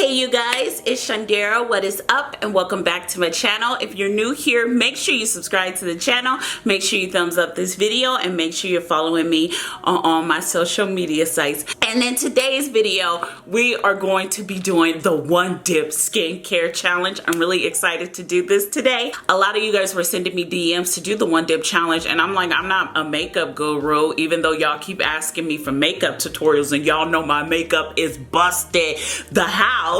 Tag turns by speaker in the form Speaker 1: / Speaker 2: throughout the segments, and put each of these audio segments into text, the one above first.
Speaker 1: Hey you guys, it's Shundara. What is up? And welcome back to my channel. If you're new here, make sure you subscribe to the channel, make sure you thumbs up this video, and make sure you're following me on my social media sites. And in today's video, we are going to be doing the One Dip Skincare Challenge. I'm really excited to do this today. A lot of you guys were sending me DMs to do the One Dip Challenge, and I'm like, I'm not a makeup guru, even though y'all keep asking me for makeup tutorials, and y'all know my makeup is busted the house.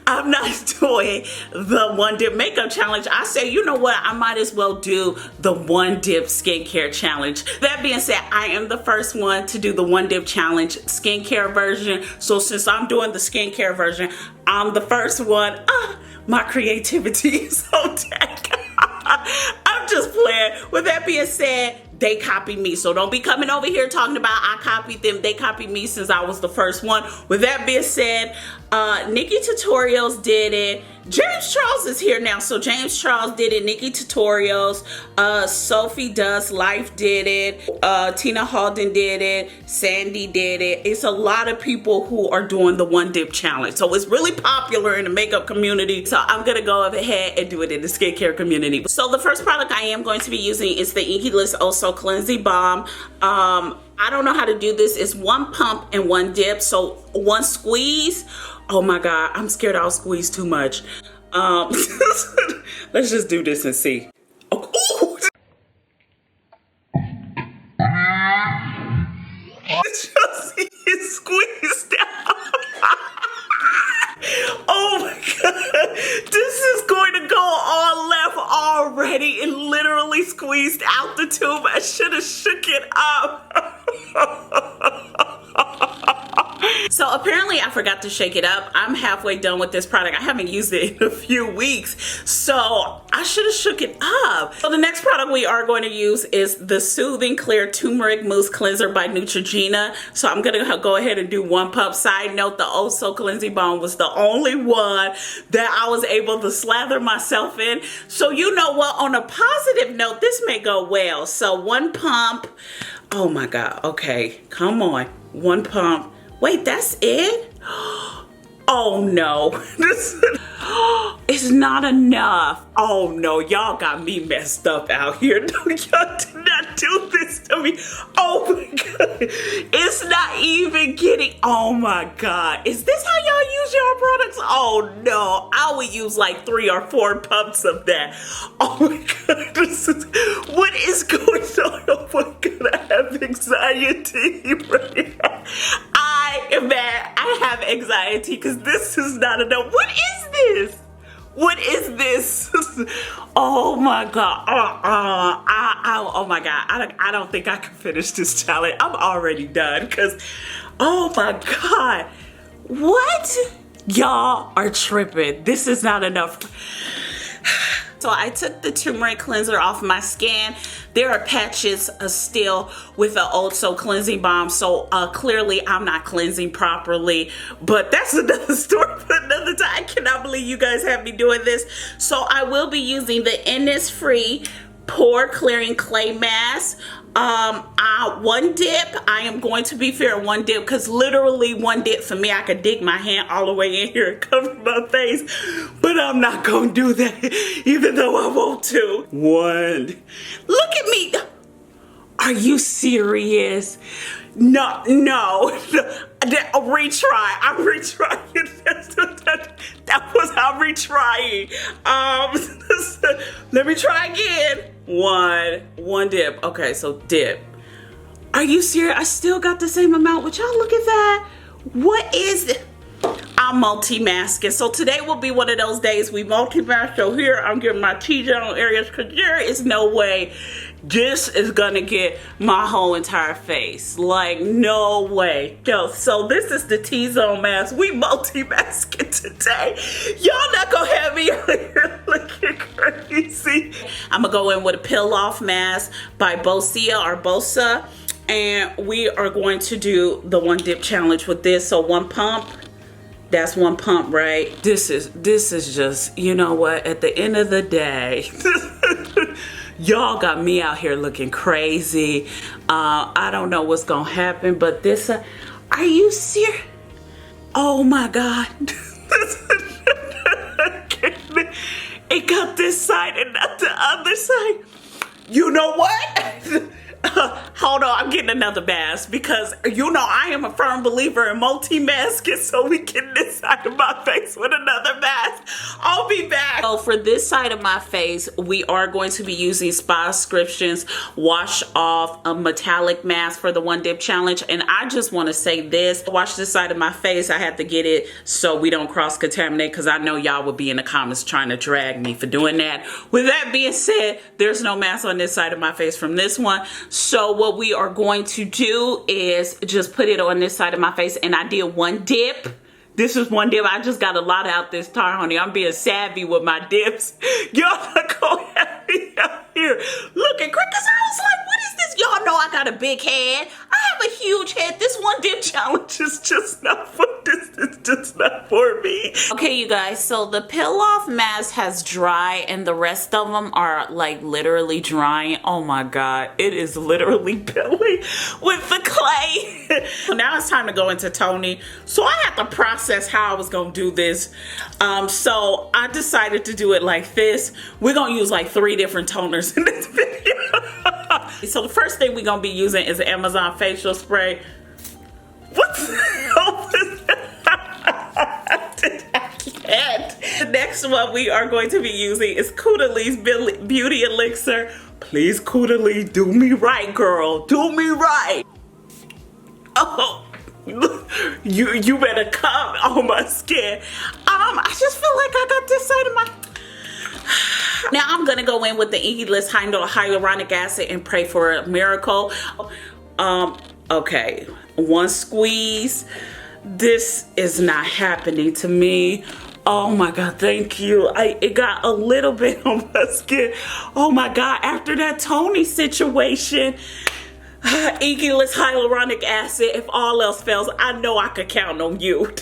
Speaker 1: I'm not doing the One Dip Makeup Challenge. I say, you know what? I might as well do the One Dip Skincare Challenge. That being said, I am the first one to do the One Dip Challenge skincare version. So since I'm doing the skincare version, I'm the first one. My creativity is on deck. I'm just playing. With that being said, they copied me, so don't be coming over here talking about I copied them. They copied me since I was the first one. With that being said, Nikki Tutorials did it. James Charles is here now, so James Charles did it. Nikki Tutorials, Sophie Does Life did it, Tina Halden did it, Sandy did it. It's a lot of people who are doing the One Dip Challenge, so it's really popular in the makeup community. So I'm gonna go ahead and do it in the skincare community. So the first product I am going to be using is the Inky List Also Cleansing Balm. I don't know how to do this. It's one pump and one dip, so one squeeze. Oh my God, I'm scared I'll squeeze too much. Let's just do this and see. Oh, just see it squeeze down. Oh my God, this is going to go all left already. It literally squeezed out the tube. I should have shook it up. So apparently I forgot to shake it up. I'm halfway done with this product. I haven't used it in a few weeks, so I should have shook it up. So the next product we are going to use is the Soothing Clear Turmeric Mousse Cleanser by Neutrogena. So I'm gonna go ahead and do one pump. Side note, the Oh So Cleansing Balm was the only one that I was able to slather myself in. So you know what, on a positive note, this may go well. So one pump. Oh my God, okay, come on, one pump. Wait, that's it? Oh no, it's not enough. Oh no, y'all got me messed up out here. Y'all did not do this to me. Oh my God, it's not even getting, oh my God. Is this how y'all use your products? Oh no, I would use like 3 or 4 pumps of that. Oh my God, what is going on? Oh my God, I have anxiety right now. I am mad. I have anxiety because this is not enough. What is this? What is this? Oh my God. Oh my God. I don't think I can finish this challenge. I'm already done because, oh my God. What? Y'all are tripping. This is not enough. So I took the turmeric cleanser off my skin. There are patches still with the Oh So Cleansing Balm, so clearly I'm not cleansing properly, but that's another story for another time. I cannot believe you guys have me doing this. So I will be using the Innisfree Pore Clearing Clay Mask. One dip. I am going to be fair, one dip, because literally one dip for me, I could dig my hand all the way in here and cover my face, but I'm not gonna do that even though I want to. One. Look at me. Are you serious? No. Retry. I'm retrying. I'm retrying. Let me try again. One dip. Okay, so dip. Are you serious? I still got the same amount. Would y'all look at that? What is it? I'm multi-masking. So today will be one of those days we multi-mask. So here I'm getting my T-zone areas because there is no way this is gonna get my whole entire face. Like, no way. Yo, so this is the T-zone mask. We multi-masking today. Y'all not gonna have me out here looking crazy. I'm gonna go in with a peel-off mask by Bosa. And we are going to do the One Dip Challenge with this. So one pump. That's one pump, right? This is just, you know what? At the end of the day, y'all got me out here looking crazy. I don't know what's gonna happen, but this, are you serious? Oh my God. This got this side and not the other side. You know what? Hold on, I'm getting another mask because you know I am a firm believer in multi-masking, so we get this side of my face with another mask. I'll be back. So for this side of my face, we are going to be using Spa Descriptions Wash Off a Metallic Mask for the One Dip Challenge. And I just want to say this, wash this side of my face. I have to get it so we don't cross-contaminate because I know y'all would be in the comments trying to drag me for doing that. With that being said, there's no mask on this side of my face from this one. So what we are going to do is just put it on this side of my face, and I did one dip. This is one dip. I just got a lot out this time, honey. I'm being savvy with my dips. Y'all not gonna have me out here looking crazy. Cause I was like, what is this? Y'all know I got a big head. I have a huge head. This one dip challenge is just not for this. It's just not for me. Okay, you guys. So the peel off mask has dry, and the rest of them are like literally drying. Oh my God, it is literally peeling with the clay. Now it's time to go into toning. So I have to process how I was gonna do this. So I decided to do it like this. We're gonna use like 3 different toners in this video. So the first thing we're gonna be using is Amazon facial spray. What the hell is that? I can't. The next one we are going to be using is Caudalie Beauty Elixir. Please, Caudalie, do me right, girl. Do me right. Oh, you better come on my skin. I just feel like I got this side of my... Now I'm gonna go in with the Inky List hyaluronic acid and pray for a miracle. Okay, one squeeze. This is not happening to me. Oh my God, thank you. It got a little bit on my skin. Oh my God, after that Tony situation, Inky List hyaluronic acid, if all else fails, I know I could count on you.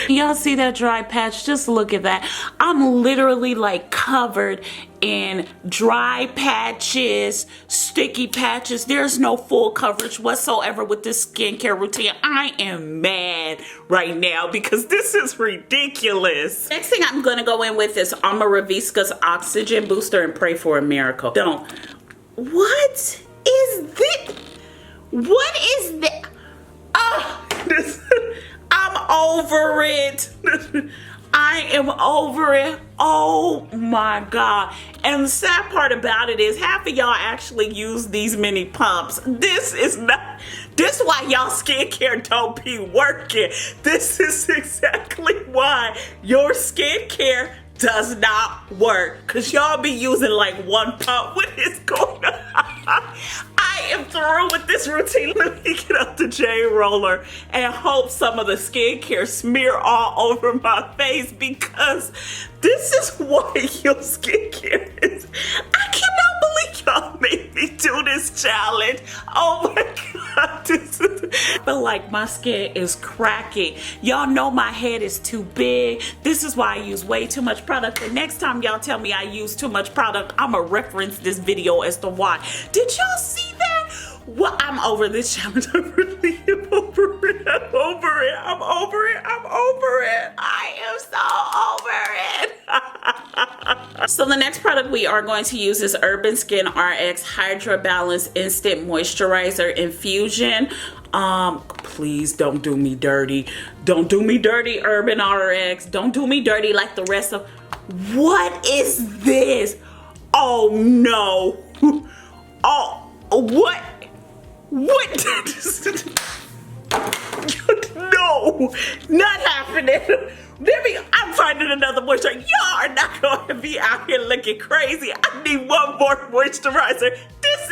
Speaker 1: Y'all see that dry patch? Just look at that. I'm literally like covered in dry patches, sticky patches. There's no full coverage whatsoever with this skincare routine. I am mad right now because this is ridiculous. Next thing I'm gonna go in with is Amaravisca's Oxygen Booster and pray for a miracle. Don't. What is this? What is that? Oh, I'm over it. I am over it. Oh my God. And the sad part about it is half of y'all actually use these mini pumps. This is why y'all skincare don't be working. This is exactly why your skincare does not work. Cause y'all be using like one pump. What is going on? I am through with this routine. Let me get out the J roller and hope some of the skincare smear all over my face because this is why your skincare is. I cannot believe y'all made me do this challenge. Oh my God, this is. I feel like my skin is cracking. Y'all know my head is too big. This is why I use way too much product. The next time y'all tell me I use too much product, I'ma reference this video as to why. Did y'all see that? Well, I'm over this challenge. I really am over it. I'm over it. I'm over it. I'm over it. I am so over it. So the next product we are going to use is Urban Skin RX Hydra Balance Instant Moisturizer Infusion. Please don't do me dirty. Don't do me dirty, Urban RX. Don't do me dirty like the rest of... What is this? Oh no. Oh, what? What? No, not happening. I'm finding another moisturizer. Y'all are not going to be out here looking crazy. I need one more moisturizer. This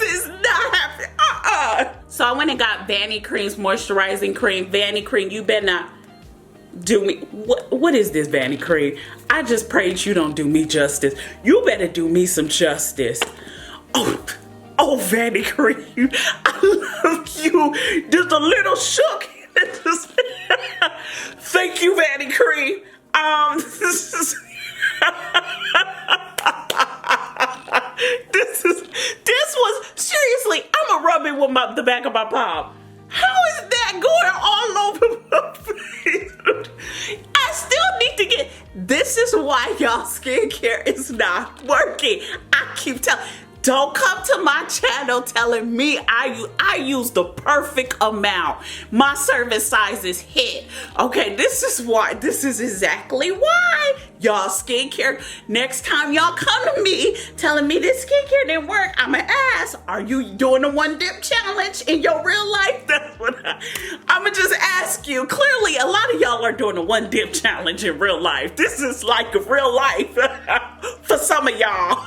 Speaker 1: is not happening. So I went and got Vanny Cream's moisturizing cream. Vanny Cream, you better not do me. What is this, Vanny Cream? I just prayed you don't do me justice. You better do me some justice. Oh, Vanny Cream, I love you. Just a little shook. Thank you, Vanny Cream. This was seriously. I'ma rub it with the back of my palm. How is that going all over my face? I still need to why y'all skincare is not working. I keep telling. Don't come to my channel telling me I use the perfect amount. My service size is hit. Okay, this is why. This is exactly why y'all skincare. Next time y'all come to me telling me this skincare didn't work, I'ma ask, are you doing the one dip challenge in your real life? That's what I'ma just ask you. Clearly, a lot of y'all are doing the one dip challenge in real life. This is like real life for some of y'all.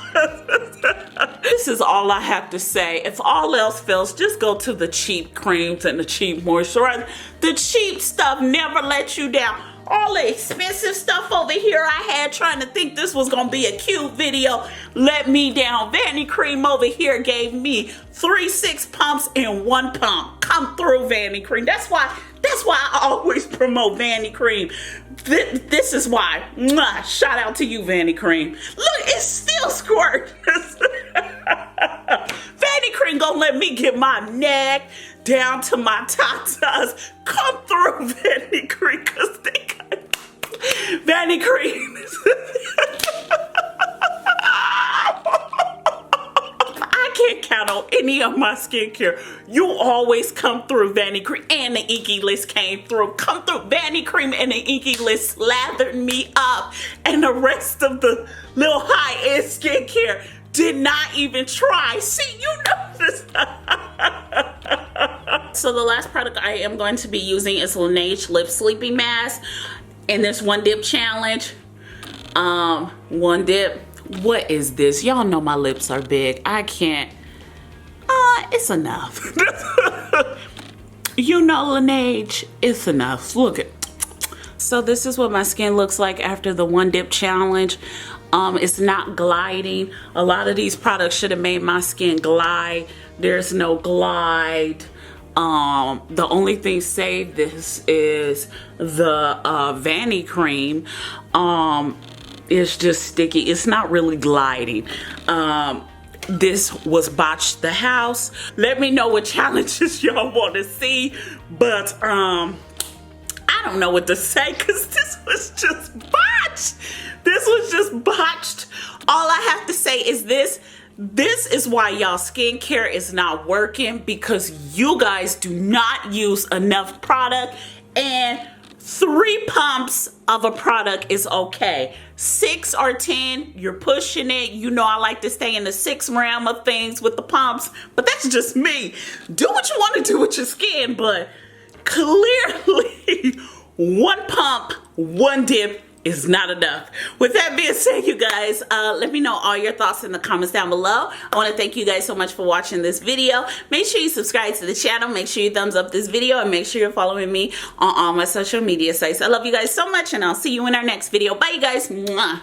Speaker 1: This is all I have to say. If all else fails, just go to the cheap creams and the cheap moisturizer. The cheap stuff never lets you down. All the expensive stuff over here I had trying to think this was gonna be a cute video let me down. Vanity Cream over here gave me 6 pumps in 1 pump. Come through, Vanity Cream. That's why I always promote Vanity Cream. This is why. Mwah, shout out to you, Vanity Cream. Look, it's still squirt. Vanity Cream gonna let me get my neck down to my tatas. Come through, Vanity Cream, cause they got Vanity Cream. I can't count on any of my skincare. You always come through, Vanity Cream, and the Inky List came through. Come through, Vanity Cream and the Inky List slathered me up, and the rest of the little high-end skincare did not even try. See, you know this. So the last product I am going to be using is Laneige Lip Sleeping Mask in this one dip challenge. One dip. What is this? Y'all know my lips are big. I can't. It's enough. You know, Laneige, it's enough. Look at. So this is what my skin looks like after the one dip challenge. It's not gliding. A lot of these products should have made my skin glide. There's no glide. The only thing saved this is the Vanity Cream. It's just sticky. It's not really gliding. This was Botched the House. Let me know what challenges y'all want to see, but I don't know what to say because this was just botched. This was just botched. All I have to say is this is why y'all skincare is not working, because you guys do not use enough product, and 3 pumps of a product is okay. 6 or 10, you're pushing it. You know I like to stay in the 6 realm of things with the pumps, but that's just me. Do what you want to do with your skin, but clearly 1 pump, 1 dip is not enough. With that being said, you guys, let me know all your thoughts in the comments down below. I want to thank you guys so much for watching this video. Make sure you subscribe to the channel. Make sure you thumbs up this video, and make sure you're following me on all my social media sites. I love you guys so much, and I'll see you in our next video. Bye, you guys. Mwah.